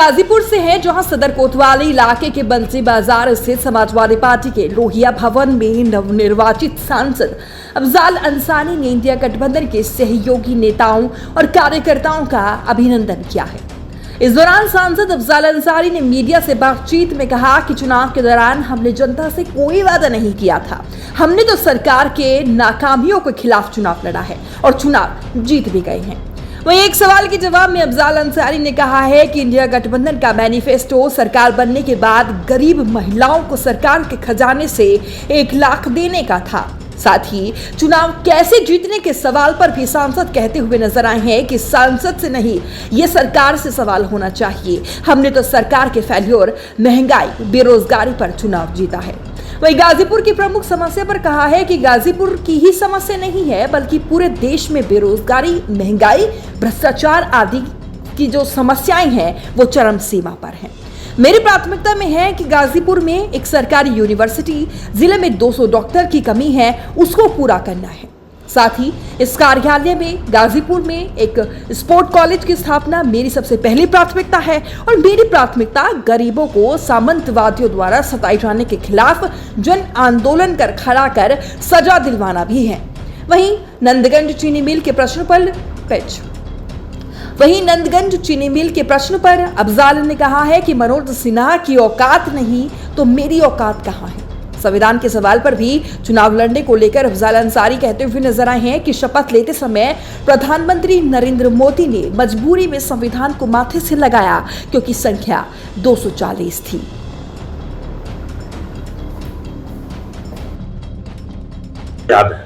गाजीपुर से हैं, जहां सदर कोतवाली इलाके के बंसी बाजार स्थित समाजवादी पार्टी के लोहिया भवन में नवनिर्वाचित सांसद अफजाल अंसारी ने इंडिया गठबंधन के सहयोगी नेताओं और कार्यकर्ताओं का अभिनंदन किया है। इस दौरान सांसद अफजाल अंसारी ने मीडिया से बातचीत में कहा कि चुनाव के दौरान हमने जनता से कोई वादा नहीं किया था। हमने तो सरकार के नाकामियों के खिलाफ चुनाव लड़ा है और चुनाव जीत भी गए हैं। वहीं एक सवाल के जवाब में अफजाल अंसारी ने कहा है कि इंडिया गठबंधन का मैनिफेस्टो सरकार बनने के बाद गरीब महिलाओं को सरकार के खजाने से 1 लाख देने का था। साथ ही चुनाव कैसे जीतने के सवाल पर भी सांसद कहते हुए नजर आए हैं कि सांसद से नहीं, ये सरकार से सवाल होना चाहिए। हमने तो सरकार के फेल्योर, महंगाई, बेरोजगारी पर चुनाव जीता है। वहीं गाजीपुर की प्रमुख समस्या पर कहा है कि गाजीपुर की ही समस्या नहीं है, बल्कि पूरे देश में बेरोजगारी, महंगाई, भ्रष्टाचार आदि की जो समस्याएं हैं वो चरम सीमा पर हैं। मेरी प्राथमिकता में है कि गाजीपुर में एक सरकारी यूनिवर्सिटी, जिले में 200 डॉक्टर की कमी है, उसको पूरा करना है। साथ ही इस कार्यालय में गाजीपुर में एक स्पोर्ट कॉलेज की स्थापना मेरी सबसे पहली प्राथमिकता है और मेरी प्राथमिकता गरीबों को सामंतवादियों द्वारा सताए जाने के खिलाफ जन आंदोलन कर खड़ा कर सजा दिलवाना भी है। वहीं नंदगंज चीनी मिल के प्रश्न पर अफजाल ने कहा है कि मनोज सिन्हा की औकात नहीं तो मेरी औकात कहाँ है। संविधान के सवाल पर भी चुनाव लड़ने को लेकर अफजाल अंसारी कहते हुए नजर आए हैं कि शपथ लेते समय प्रधानमंत्री नरेंद्र मोदी ने मजबूरी में संविधान को माथे से लगाया क्योंकि संख्या 240 थी। याद है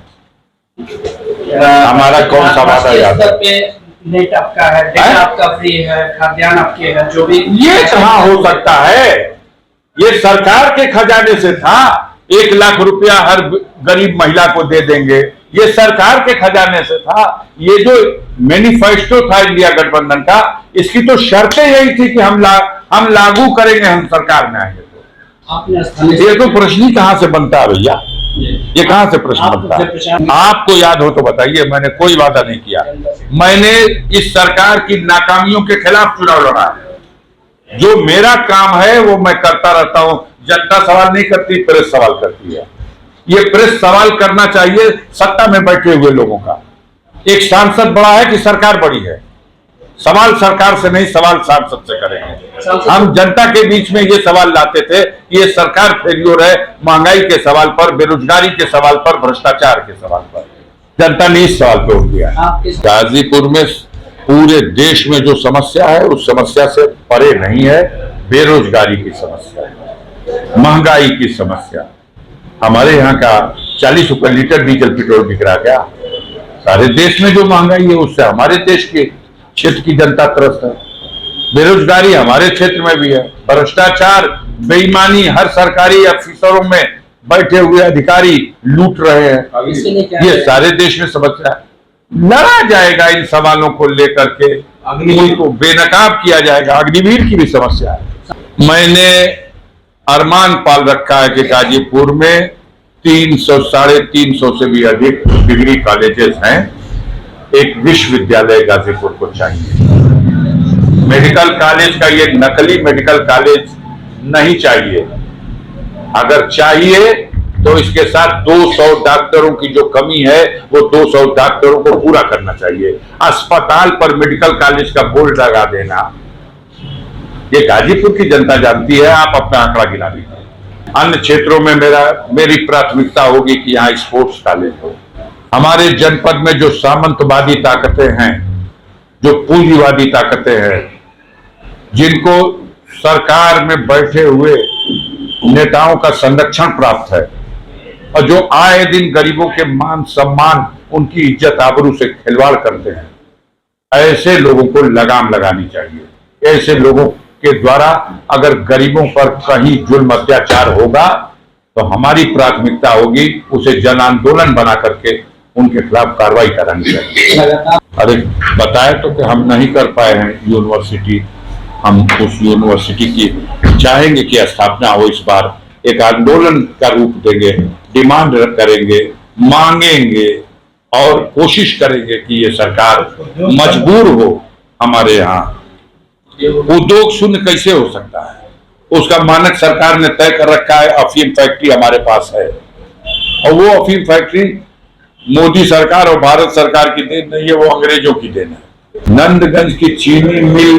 हमारा कौन सा वादा याद है? नेट आपका है, डेटा आपका फ्री है, खाद्यान्न आपके है, जो भी ये कहाँ हो सकता है? ये सरकार के खजाने से था। 1 लाख रुपया हर गरीब महिला को दे देंगे, ये सरकार के खजाने से था। ये जो मैनिफेस्टो था इंडिया गठबंधन का, इसकी तो शर्तें यही थी कि हम लागू करेंगे, हम सरकार में आएंगे तो। ये तो प्रश्न ही कहाँ से बनता है भैया? ये कहाँ से प्रश्न बनता है? आपको याद हो तो बताइए। मैंने कोई वादा नहीं किया। मैंने इस सरकार की नाकामियों के खिलाफ चुनाव लड़ा है। जो मेरा काम है वो मैं करता रहता हूं। जनता सवाल नहीं करती, प्रेस सवाल करती है। ये प्रेस सवाल करना चाहिए सत्ता में बैठे हुए लोगों का। एक सांसद बड़ा है कि सरकार बड़ी है? सवाल सरकार से नहीं, सवाल सांसद से करेंगे। हम जनता के बीच में ये सवाल लाते थे कि ये सरकार फेल्योर है, महंगाई के सवाल पर, बेरोजगारी के सवाल पर, भ्रष्टाचार के सवाल पर। जनता ने इस सवाल पे वोट दिया। गाजीपुर में पूरे देश में जो समस्या है उस समस्या से परे नहीं है। बेरोजगारी की समस्या है, महंगाई की समस्या। हमारे यहाँ का 40 रुपए लीटर डीजल पेट्रोल बिक रहा क्या? सारे देश में जो महंगाई है उससे हमारे देश के क्षेत्र की जनता त्रस्त है। बेरोजगारी हमारे क्षेत्र में भी है। भ्रष्टाचार, बेईमानी, हर सरकारी अफसरों में बैठे हुए अधिकारी लूट रहे हैं। ये सारे देश में समस्या है। लड़ा जाएगा इन सवालों को लेकर के, अग्निवीर को बेनकाब किया जाएगा। अग्निवीर की भी समस्या है। मैंने अरमान पाल रखा है कि गाजीपुर में 300 साढ़े 300 से भी अधिक डिग्री कॉलेजेस हैं। एक विश्वविद्यालय गाजीपुर को चाहिए। मेडिकल कॉलेज का ये नकली मेडिकल कॉलेज नहीं चाहिए। अगर चाहिए तो इसके साथ 200 डॉक्टरों की जो कमी है वो 200 डॉक्टरों को पूरा करना चाहिए। अस्पताल पर मेडिकल कॉलेज का बोर्ड लगा देना, ये गाजीपुर की जनता जानती है। आप अपना आंकड़ा गिना लीजिए। अन्य क्षेत्रों में मेरी प्राथमिकता होगी कि यहाँ स्पोर्ट्स कॉलेज हो। हमारे जनपद में जो सामंतवादी ताकतें हैं, जो पूंजीवादी ताकतें हैं, जिनको सरकार में बैठे हुए नेताओं का संरक्षण प्राप्त है और जो आए दिन गरीबों के मान सम्मान, उनकी इज्जत आबरू से खिलवाड़ करते हैं, ऐसे लोगों को लगाम लगानी चाहिए। ऐसे लोगों के द्वारा अगर गरीबों पर कहीं जुल्म अत्याचार होगा तो हमारी प्राथमिकता होगी उसे जन आंदोलन बना करके उनके खिलाफ कार्रवाई करानी चाहिए। अरे बताए तो कि हम नहीं कर पाए हैं यूनिवर्सिटी। हम उस यूनिवर्सिटी की चाहेंगे कि स्थापना हो। इस बार एक आंदोलन का रूप देंगे, डिमांड करेंगे, मांगेंगे और कोशिश करेंगे कि ये सरकार मजबूर हो हमारे यहाँ उद्योग शून्य कैसे हो सकता है? उसका मानक सरकार ने तय कर रखा है। अफीम फैक्ट्री हमारे पास है और वो अफीम फैक्ट्री मोदी सरकार और भारत सरकार की देन नहीं है, वो अंग्रेजों की देन है। नंदगंज की चीनी मिल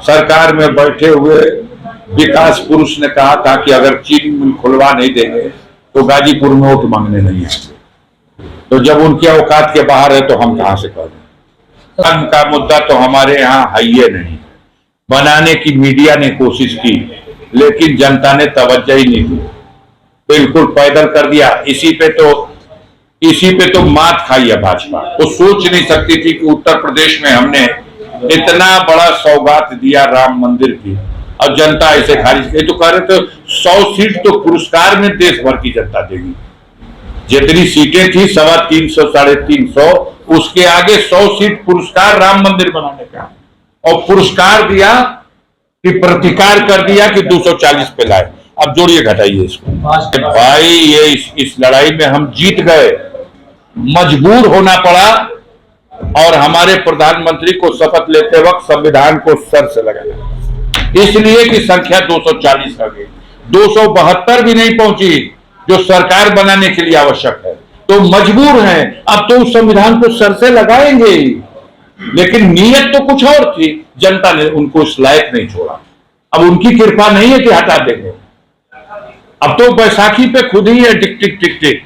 सरकार में बैठे हुए विकास पुरुष ने कहा था कि अगर चीनी मिल खुलवा नहीं देंगे तो गाजीपुर में वोट मांगने नहीं आएंगे। तो जब उनकी औकात के बाहर है तो हम कहां से कर दें? धर्म का मुद्दा तो हमारे यहाँ है ही नहीं। बनाने की मीडिया ने कोशिश की लेकिन जनता ने तवज्जो ही नहीं दी, बिल्कुल पैदल कर दिया। इसी पे तो मात खाई है भाजपा। वो सोच नहीं सकती थी कि उत्तर प्रदेश में हमने इतना बड़ा सौगात दिया राम मंदिर की और जनता ऐसे खारिज। ये तो कह रहे थे 100 सीट तो पुरस्कार में देश भर की जनता देगी। जितनी सीटें थी 350 350, उसके आगे 100 सीट पुरस्कार राम मंदिर बनाने का, और पुरस्कार दिया कि प्रतिकार कर दिया कि 240 पे लाए। अब जोड़िए घटाइए इसको। भाई ये इस लड़ाई में हम जीत गए, मजबूर होना पड़ा और हमारे प्रधानमंत्री को शपथ लेते वक्त संविधान को सर से लगाया, इसलिए कि संख्या 240 आ गई। 272 भी नहीं पहुंची जो सरकार बनाने के लिए आवश्यक है, तो मजबूर हैं। अब तो उस संविधान को सर से लगाएंगे, लेकिन नीयत तो कुछ और थी। जनता ने उनको इस लायक नहीं छोड़ा। अब उनकी कृपा नहीं है कि हटा देंगे। अब तो बैसाखी पे खुद ही है टिक टिक टिक टिक।